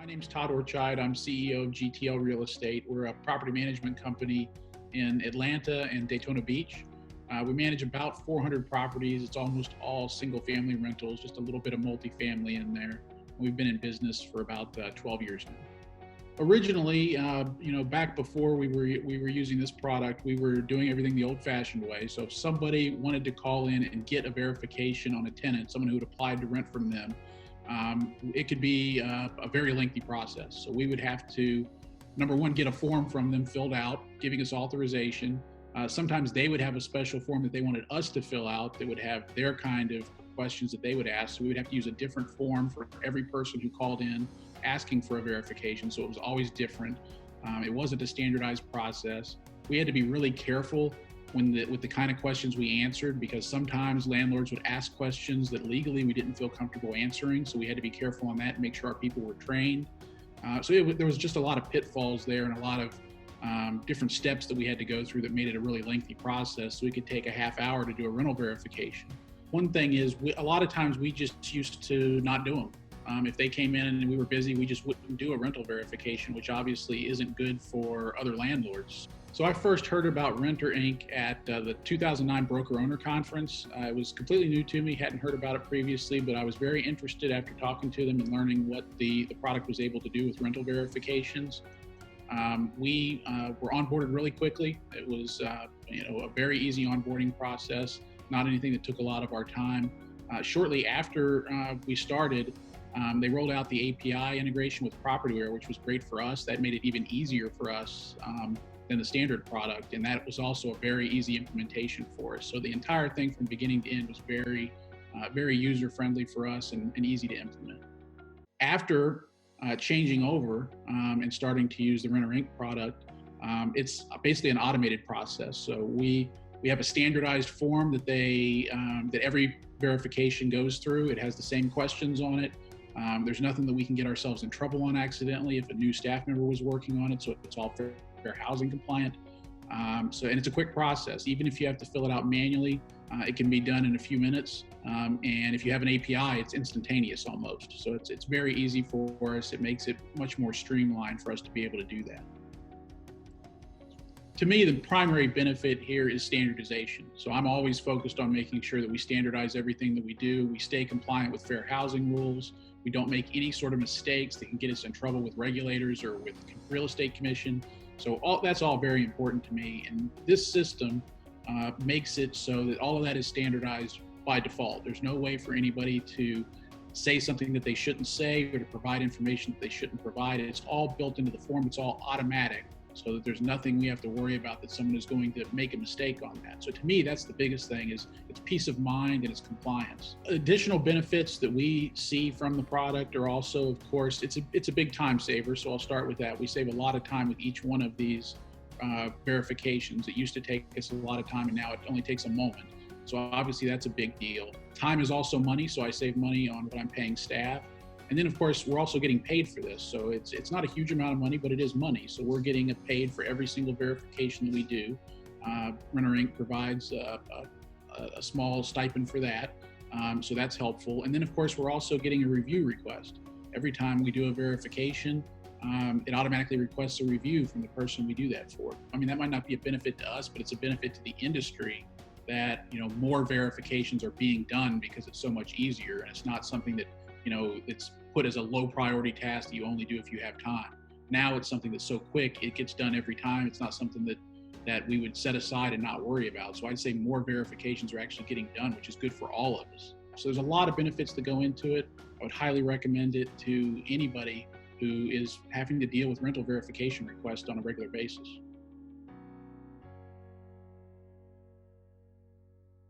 My name's Todd Ortscheid. I'm CEO of GTL Real Estate. We're a property management company in Atlanta and Daytona Beach. We manage about 400 properties. It's almost all single-family rentals, just a little bit of multifamily in there. We've been in business for about 12 years now. Originally, back before we were using this product, we were doing everything the old-fashioned way. So if somebody wanted to call in and get a verification on a tenant, someone who had applied to rent from them, it could be a very lengthy process. So we would have to, number one, get a form from them filled out, giving us authorization. Sometimes they would have a special form that they wanted us to fill out that would have their kind of questions that they would ask. So we would have to use a different form for every person who called in asking for a verification. So it was always different. It wasn't a standardized process. We had to be really careful with the kind of questions we answered, because sometimes landlords would ask questions that legally we didn't feel comfortable answering. So we had to be careful on that and make sure our people were trained. There was just a lot of pitfalls there and a lot of different steps that we had to go through that made it a really lengthy process. So we could take a half hour to do a rental verification. One thing is, a lot of times we just used to not do them. If they came in and we were busy, we just wouldn't do a rental verification, which obviously isn't good for other landlords. So I first heard about Renter Inc. at the 2009 Broker Owner Conference. It was completely new to me, hadn't heard about it previously, but I was very interested after talking to them and learning what the product was able to do with rental verifications. We were onboarded really quickly. It was a very easy onboarding process, not anything that took a lot of our time. Shortly after we started, they rolled out the API integration with Propertyware, which was great for us. That made it even easier for us than the standard product, and that was also a very easy implementation for us. So the entire thing from beginning to end was very user-friendly for us and easy to implement. After changing over and starting to use the Renter Inc. product, it's basically an automated process. So we have a standardized form that that every verification goes through. It has the same questions on it. There's nothing that we can get ourselves in trouble on accidentally if a new staff member was working on it. So it's all fair housing compliant. And it's a quick process. Even if you have to fill it out manually, it can be done in a few minutes. And if you have an API, it's instantaneous almost. So it's very easy for us. It makes it much more streamlined for us to be able to do that. To me, the primary benefit here is standardization. So I'm always focused on making sure that we standardize everything that we do. We stay compliant with fair housing rules. We don't make any sort of mistakes that can get us in trouble with regulators or with real estate commission. So that's all very important to me. And this system makes it so that all of that is standardized by default. There's no way for anybody to say something that they shouldn't say or to provide information that they shouldn't provide. It's all built into the form. It's all automatic, so that there's nothing we have to worry about that someone is going to make a mistake on that. So to me, that's the biggest thing, is it's peace of mind and it's compliance. Additional benefits that we see from the product are also, of course, it's a big time saver. So I'll start with that. We save a lot of time with each one of these verifications. It used to take us a lot of time, and now it only takes a moment. So obviously that's a big deal. Time is also money, so I save money on what I'm paying staff. And then, of course, we're also getting paid for this. So it's not a huge amount of money, but it is money. So we're getting paid for every single verification that we do. Renter Inc. provides a small stipend for that. So that's helpful. And then, of course, we're also getting a review request. Every time we do a verification, it automatically requests a review from the person we do that for. I mean, that might not be a benefit to us, but it's a benefit to the industry that, more verifications are being done because it's so much easier, and it's not something that it's put as a low priority task that you only do if you have time. Now it's something that's so quick, it gets done every time. It's not something that we would set aside and not worry about. So I'd say more verifications are actually getting done, which is good for all of us. So there's a lot of benefits that go into it. I would highly recommend it to anybody who is having to deal with rental verification requests on a regular basis.